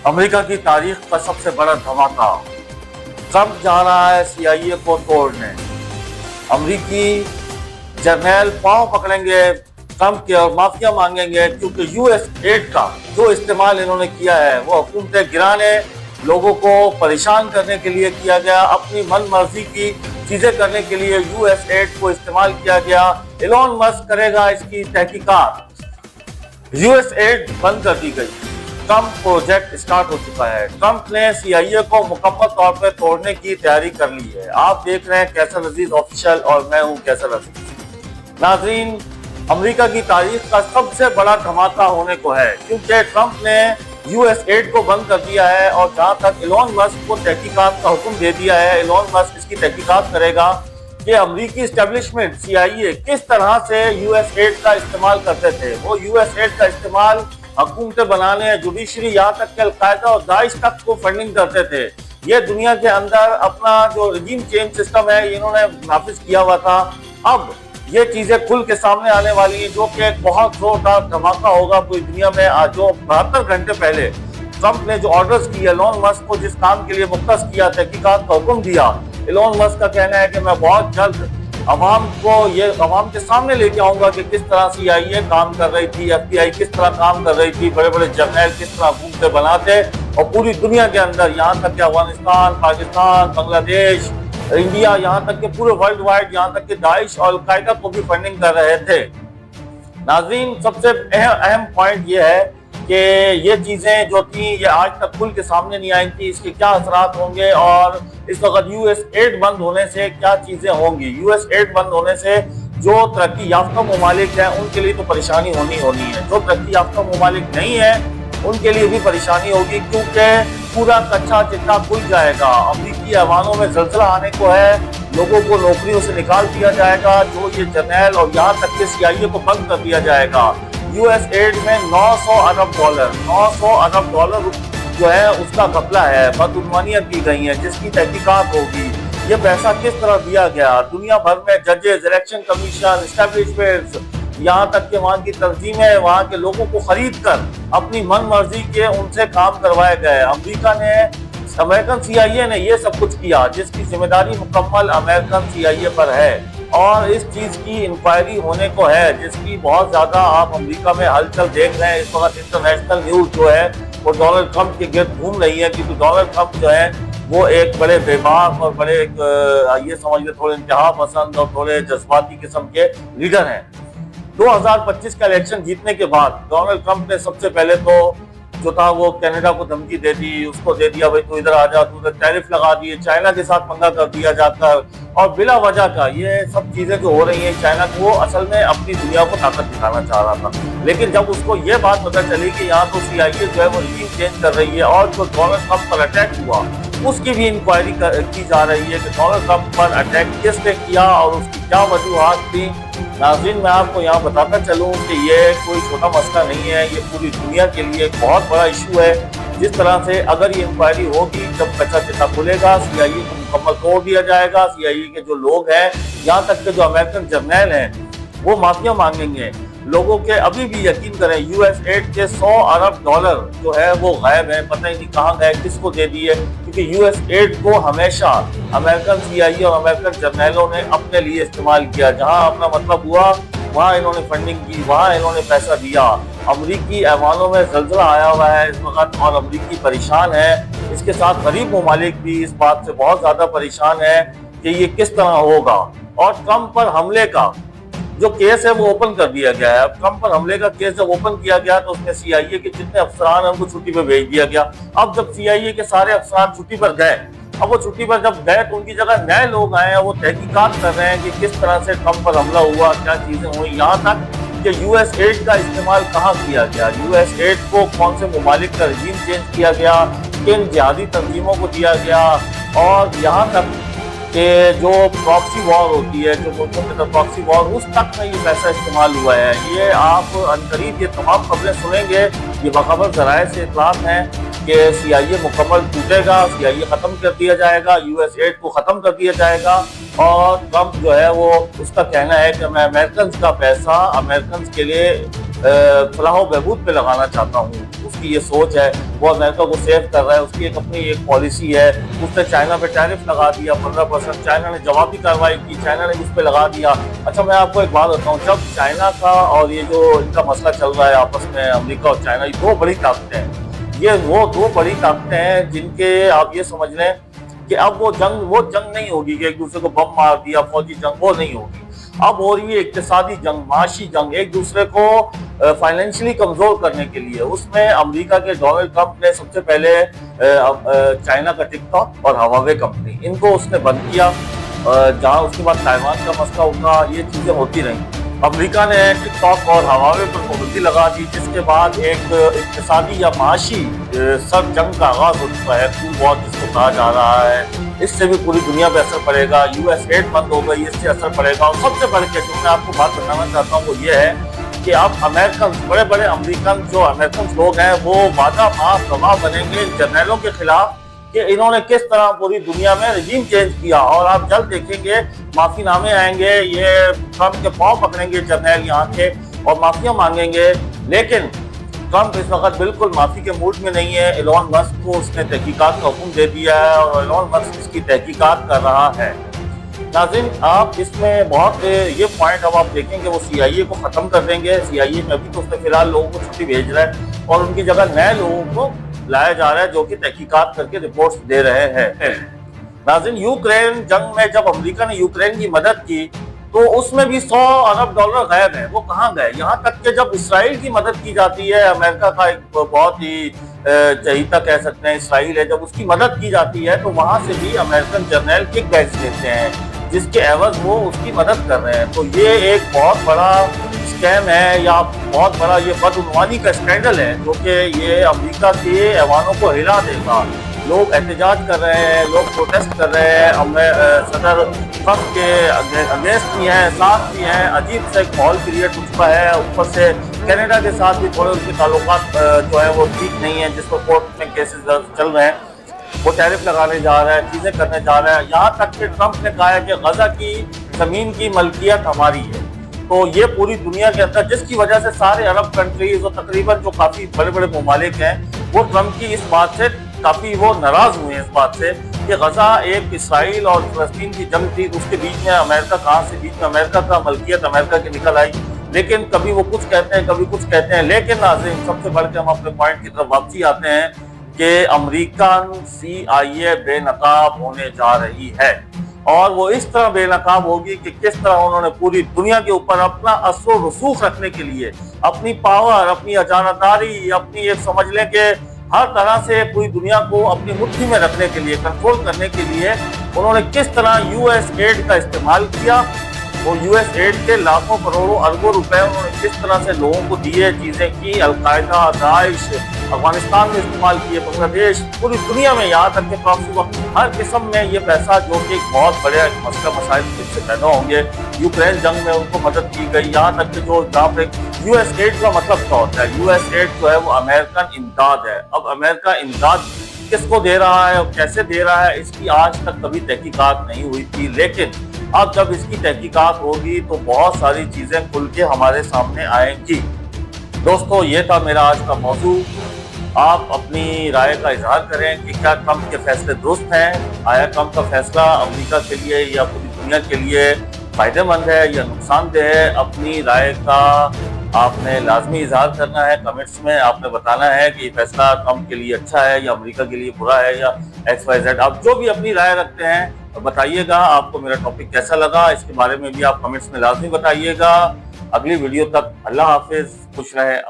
America की तारीख का सबसे बड़ा धमाका। ट्रंप जा रहा है CIA को तोड़ने। अमेरिकी जर्नैल पांव पकड़ेंगे ट्रंप के और माफिया मांगेंगे, क्योंकि US एड का जो इस्तेमाल इन्होंने किया है वो हुकूमतें गिराने, लोगों को परेशान करने के लिए किया गया, अपनी मन मर्जी की चीजें करने के लिए US एड को इस्तेमाल किया गया। एलोन मस्क करेगा इसकी तहकीकात। US एड बंद कर दी गई। ट्रंप प्रोजेक्ट स्टार्ट हो चुका है। ट्रंप ने CIA को मुकम्मल तौर पर तोड़ने की तैयारी कर ली है। आप देख रहे हैं कैसर अजीज ऑफिशियल और मैं हूं कैसर अजीज। नाज़रीन, अमेरिका की तारीख का सबसे बड़ा धमाका होने को है, क्योंकि ट्रंप ने US एड को बंद कर दिया है और जहां तक एलोन मस्क को तहकीकात का हुक्म दे दिया है। एलोन मस्क इसकी तहकीकात करेगा कि अमेरिकी एस्टेब्लिशमेंट CIA किस तरह से US एड का इस्तेमाल करते थे। वो US एड का इस्तेमाल हुकूमतें बनाने, जुडिशरी, यहाँ तक कि अल-कायदा और दाइश तक को फंडिंग करते थे। ये दुनिया के अंदर अपना जो रिजीम चेंज सिस्टम है इन्होंने नाफिज किया हुआ था। अब ये चीजें खुल के सामने आने वाली हैं, जो कि एक बहुत जोरदार धमाका होगा पूरी दुनिया में। जो 72 घंटे पहले ट्रंप ने जो ऑर्डर्स किए, एलोन मस्क को जिस काम के लिए मुख्तस किया, तहकीकात का हुक्म दिया, एलोन मस्क का कहना है कि मैं बहुत जल्द अवाम के सामने लेके आऊंगा कि किस तरह CIA काम कर रही थी, FBI किस तरह काम कर रही थी, बड़े बड़े जर्नैल किस तरह हुकूमतें बनाते, और पूरी दुनिया के अंदर यहाँ तक कि अफगानिस्तान, पाकिस्तान, बांग्लादेश, इंडिया, यहाँ तक कि पूरे वर्ल्ड वाइड, यहाँ तक कि दाइश और अल-कायदा को भी फंडिंग कर रहे थे। नाज़रीन, सबसे अहम पॉइंट ये है कि ये चीजें जो थी ये आज तक खुल के सामने नहीं आई थी। इसके क्या असरात होंगे और इस वक्त US एड बंद होने से क्या चीजें होंगी। US एड बंद होने से जो तरक्की याफ्ता ममालिक हैं उनके लिए तो परेशानी होनी है। जो तरक्की याफ्ता ममालिक नहीं है उनके लिए भी परेशानी होगी, क्योंकि पूरा कच्चा चिट्टा खुल जाएगा। अमेरिकी ऐवानों में जल्जला आने को है, लोगों को नौकरियों से निकाल दिया जाएगा, जो ये जर्नैल और यहाँ तक कि CIA को बंद कर दिया जाएगा। US एड में 900 अरब डॉलर जो है उसका घपला है, बदउनवानियां की गई हैं, जिसकी तहकीकात होगी। ये पैसा किस तरह दिया गया, दुनिया भर में जजेस, इलेक्शन कमीशन, एस्टेब्लिशमेंट्स, यहाँ तक कि वहाँ की तंजीमें वहाँ के लोगों को खरीद कर अपनी मन मर्जी के उनसे काम करवाए गए। अमेरिकन CIA ने ये सब कुछ किया, जिसकी जिम्मेदारी मुकम्मल अमेरिकन CIA पर है। और इस चीज की इंक्वायरी होने को है, जिसकी बहुत ज्यादा आप अमेरिका में हलचल देख रहे हैं। इस वक्त इंटरनेशनल न्यूज जो है वो डोनाल्ड ट्रंप के गिर्द घूम रही है, क्योंकि डोनाल्ड ट्रंप जो है वो एक बड़े बेबाक और बड़े ये समझ लें थोड़े इंतहा पसंद और थोड़े जज्बाती किस्म के लीडर हैं। 2025 का इलेक्शन जीतने के बाद डोनाल्ड ट्रंप ने सबसे पहले तो जो था वो कनाडा को धमकी दे दी, उसको दे दिया भाई तू इधर आ जा, तू उधर टैरिफ लगा दिए, चाइना के साथ पंगा कर दिया जाता है, और बिला वजह का ये सब चीजें जो हो रही हैं चाइना को, वो असल में अपनी दुनिया को ताकत दिखाना चाह रहा था। लेकिन जब उसको ये बात पता चली कि यहाँ तो CIA जो है वो रिजीम चेंज कर रही है, और जो डोनाल्ड ट्रंप पर अटैक हुआ उसकी भी इंक्वायरी की जा रही है कि डोनाल्ड ट्रंप पर अटैक किसने किया और उसकी क्या वजूहात थी। नाज़रीन, मैं आपको यहाँ बताता चलूँ कि ये कोई छोटा मसला नहीं है, ये पूरी दुनिया के लिए एक बहुत बड़ा इशू है। जिस तरह से अगर ये इंक्वायरी होगी, जब कच्चा चिट्टा खुलेगा, CIA को मुकम्मल तोड़ दिया जाएगा। CIA के जो लोग हैं, यहाँ तक के जो अमेरिकन जर्नैल हैं, वो माफिया मांगेंगे लोगों के। अभी भी यकीन करें, US एड के 100 अरब डॉलर जो है वो गायब है, पता ही नहीं कहाँ गए, किसको दे दिए, क्योंकि US एड को हमेशा अमेरिकन CIA और अमेरिकन जर्नैलों ने अपने लिए इस्तेमाल किया। जहां अपना मतलब हुआ वहां इन्होंने फंडिंग की, वहां इन्होंने पैसा दिया। अमरीकी ऐवानों में जल्जला आया हुआ है इस वक्त और अमरीकी परेशान है। इसके साथ गरीब ममालिक भी इस बात से बहुत ज्यादा परेशान है कि ये किस तरह होगा। और ट्रंप पर हमले का जो केस है वो ओपन कर दिया गया है। अब ट्रंप पर हमले का केस जब ओपन किया गया तो उसमें CIA के जितने अफसरान हैं उनको छुट्टी पर भेज दिया गया। अब जब CIA के सारे अफसरान छुट्टी पर गए, अब वो छुट्टी पर जब गए तो उनकी जगह नए लोग आए हैं, वो तहकीकात कर रहे हैं कि किस तरह से ट्रंप पर हमला हुआ, क्या चीजें हुई, यहाँ तक कि US एड का इस्तेमाल कहाँ किया गया, US एड को कौन से ममालिक का रजीम चेंज किया गया, किन जिहादी तंजीमों को दिया गया, और यहाँ तक कि जो प्रॉक्सी वॉर होती है, जो मुल्कों के अंदर प्रॉक्सी वॉर, उस तक में ये पैसा इस्तेमाल हुआ है। ये आप अनकरीब ये तमाम खबरें सुनेंगे। ये बाखबर ज़राए से इतलात हैं कि CIA मुकम्मल टूटेगा, CIA ख़त्म कर दिया जाएगा, US एड को ख़त्म कर दिया जाएगा। और ट्रंप जो है वो उसका कहना है कि मैं अमेरिकन का पैसा अमेरिकन के लिए फलाह व बहबूद पे लगाना चाहता हूँ। उसकी ये सोच है, वो अमेरिका को सेव कर रहा है, उसकी अपनी एक पॉलिसी है। उसने चाइना पे टैरिफ लगा दिया 15%, चाइना ने जवाबी कार्रवाई की, चाइना ने उस पर लगा दिया। अच्छा, मैं आपको एक बात बताऊँ, जब चाइना का और ये जो इनका मसला चल रहा है आपस में, अमेरिका और चाइना, ये दो बड़ी ताकतें हैं। ये वो दो बड़ी ताकतें हैं जिनके आप ये समझ लें कि अब वो जंग नहीं होगी कि एक दूसरे को बम मार दिया, फौजी जंग, वो नहीं होगी। अब हो रही है इक्तिसादी जंग, माशी जंग, एक दूसरे को फाइनेंशियली कमजोर करने के लिए। उसमें अमेरिका के डोनाल्ड ट्रंप ने सबसे पहले चाइना का टिकटॉक और हवावे कंपनी, इनको उसने बंद किया। जहाँ उसके बाद ताइवान का मसला उठा, ये चीजें होती रही। अमेरिका ने टिकटॉक और हवावे पर पाबंदी लगा दी, जिसके बाद एक इक्तिसादी या माशी सब जंग का आगाज हो चुका है, कूल वॉर जिसको कहा जा रहा है। इससे भी पूरी दुनिया पे असर पड़ेगा। यूएस एड बंद हो गई, इससे असर पड़ेगा। और सबसे बढ़ के जो मैं आपको बात बताना चाहता हूँ वो ये है कि अब अमेरिकन, बड़े बड़े अमेरिकन लोग हैं, वो वादा माफ गवाह बनेंगे जर्नैलों के खिलाफ कि इन्होंने किस तरह पूरी दुनिया में रजीम चेंज किया। और आप जल्द देखेंगे माफीनामे आएंगे, ये ट्रंप के पांव पकड़ेंगे जर्नैल यहाँ के और माफिया मांगेंगे। लेकिन ट्रंप इस वक्त बिल्कुल माफी के मूड में नहीं है। एलोन मस्क को उसने तहकीकात का हुक्म दे दिया है और एलोन मस्क इसकी तहकीकात कर रहा है। नाज़रीन, आप इसमें बहुत ये पॉइंट अब आप देखेंगे, वो CIA को खत्म कर देंगे। CIA में अभी तो उसने फिलहाल लोगों को छुट्टी भेज रहा है और उनकी जगह नए लोगों को लाया जा रहा है जो कि तहकीकात करके रिपोर्ट्स दे रहे हैं। नाज़रीन, यूक्रेन जंग में जब अमेरिका ने यूक्रेन की मदद की तो उसमें भी $100 अरब गायब है। वो कहाँ गए? यहाँ तक कि जब इसराइल की मदद की जाती है, अमेरिका का एक बहुत ही चहीता कह सकते हैं इसराइल है, जब उसकी मदद की जाती है तो वहां से भी अमेरिकन जर्नल किकबैक्स देते हैं, जिसके एवज वो उसकी मदद कर रहे हैं। तो ये एक बहुत बड़ा स्कैम है या बहुत बड़ा ये बदउनवानी का स्कैंडल है जो कि ये अमेरिका के ऐवानों को हिला देगा। लोग एहतजाज कर रहे हैं, लोग प्रोटेस्ट कर रहे हैं, सदर ट्रंप के अगेंस्ट भी हैं, साथ भी हैं। अजीब सा एक माहौल क्रिएट हो चुका है। ऊपर से कनाडा के साथ भी थोड़े उनके ताल्लुकात जो है वो ठीक नहीं है, जिस पर कोर्ट में केसेस चल रहे हैं। वो टैरिफ लगाने जा रहा है, चीजें करने जा रहा है। यहाँ तक कि ट्रंप ने कहा है कि गजा की जमीन की मलकियत हमारी है। तो ये पूरी दुनिया के अंदर, जिसकी वजह से सारे अरब कंट्रीज और तकरीबन जो काफी बड़े बड़े ममालिक हैं वो ट्रंप की इस बात से काफी वो नाराज हुए हैं, इस बात से कि गजा एक इसराइल और फलस्तीन की जंग थी, उसके बीच में अमेरिका कहाँ से, बीच में अमेरिका का मलकियत अमेरिका की निकल आई। लेकिन कभी वो कुछ कहते हैं, कभी कुछ कहते हैं। लेकिन नाज़रीन, सबसे बढ़ के हम अपने पॉइंट की तरफ वापसी आते हैं कि अमेरिकन CIA बेनकाब होने जा रही है और वो इस तरह बेनकाब होगी कि किस तरह उन्होंने पूरी दुनिया के ऊपर अपना असर रसूख रखने के लिए, अपनी पावर, अपनी अचानकदारी, अपनी एक समझ लें कि हर तरह से पूरी दुनिया को अपनी मुट्ठी में रखने के लिए, कंट्रोल करने के लिए उन्होंने किस तरह US एड का इस्तेमाल किया। वो US एड के लाखों करोड़ों अरबों रुपए उन्होंने किस तरह से लोगों को दिए, चीजें की, अलकायदा, दाइश अफगानिस्तान में इस्तेमाल किए, बांग्लादेश, पूरी दुनिया में, यहाँ तक के प्रॉक्सी हर किस्म में ये पैसा, जो कि एक बहुत बड़े मसला मसाइल से पैदा होंगे। यूक्रेन जंग में उनको मदद की गई, यहाँ तक कि जो जहाँ पे US एड का मतलब क्या होता है? US एड जो है वो अमेरिकन इमदाद है। अब अमेरिका इमदाद किसको दे रहा है और कैसे दे रहा है, इसकी आज तक कभी तहकीकात नहीं हुई थी। लेकिन अब जब इसकी तहकीकात होगी तो बहुत सारी चीजें खुल के हमारे सामने आएंगी। दोस्तों, ये था मेरा आज का मौजू। आप अपनी राय का इजहार करें कि क्या ट्रंप के फैसले दुरुस्त हैं? आया ट्रंप का फैसला अमेरिका के लिए या पूरी दुनिया के लिए फायदेमंद है या नुकसानदेह है? अपनी राय का आपने लाजमी इजहार करना है कमेंट्स में। आपने बताना है कि फैसला ट्रंप के लिए अच्छा है या अमेरिका के लिए बुरा है या XYZ। आप जो भी अपनी राय रखते हैं बताइएगा। आपको मेरा टॉपिक कैसा लगा, इसके बारे में भी आप कमेंट्स में लाजमी बताइएगा। अगली वीडियो तक अल्लाह हाफिज, खुश रहे।